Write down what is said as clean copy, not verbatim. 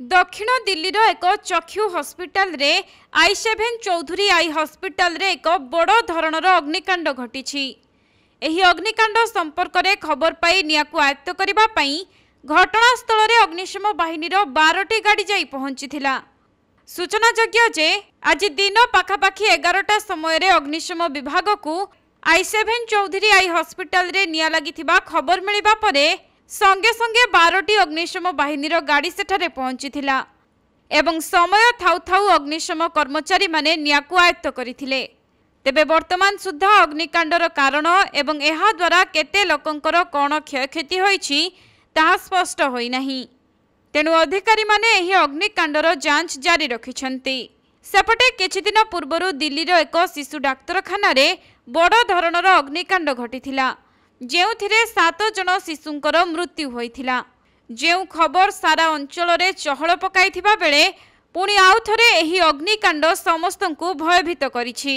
दक्षिण दिल्लीर एक चक्षु हॉस्पिटल रे आई7 चौधरी आई हॉस्पिटल रे एक बड़ धरणर अग्निकांड घटी। एही अग्निकांड संपर्क में खबर पाई निया को आयत्त करबा पई घटनास्थल रे अग्निशम बाहिनीर 12टी गाड़ी जाई पहुंचीथिला। सूचनायोग्य जे आज दिन पाखापाखि 11टा समय रे अग्निशम विभाग को आई7 चौधरी आई हॉस्पिटल रे निया लागिथिबा खबर मिलिबा परे संगे संगे 12टी अग्निशम बाहिनीर गाड़ी सेठारे पहुंचीथिला एवं समय थाउ थाउ अग्निशम कर्मचारी माने निया को आयत्त करिथिले। तेबे वर्तमान सुद्धा अग्निकांडर कारण एवं एहा द्वारा केते लोकंकर कोन क्षयक्षति होईछि ताहा स्पष्ट होई नाही। तेणु अधिकारी माने एही अग्निकांडर जांच जारी रखिछन्ति। सेपटे किछि दिन पूर्वरु दिल्लीर एक शिशु डाक्तरखाना रे बड़ धरणर अग्निकांड घटिथिला, जेउथिरे 7 जन शिशुंकर मृत्यु होइथिला। जेउ खबर सारा अंचल रे चहल पकाइथिबा बेले पुणी आउ थरे एही अग्निकांड समस्तंकु भयभीत करिछि।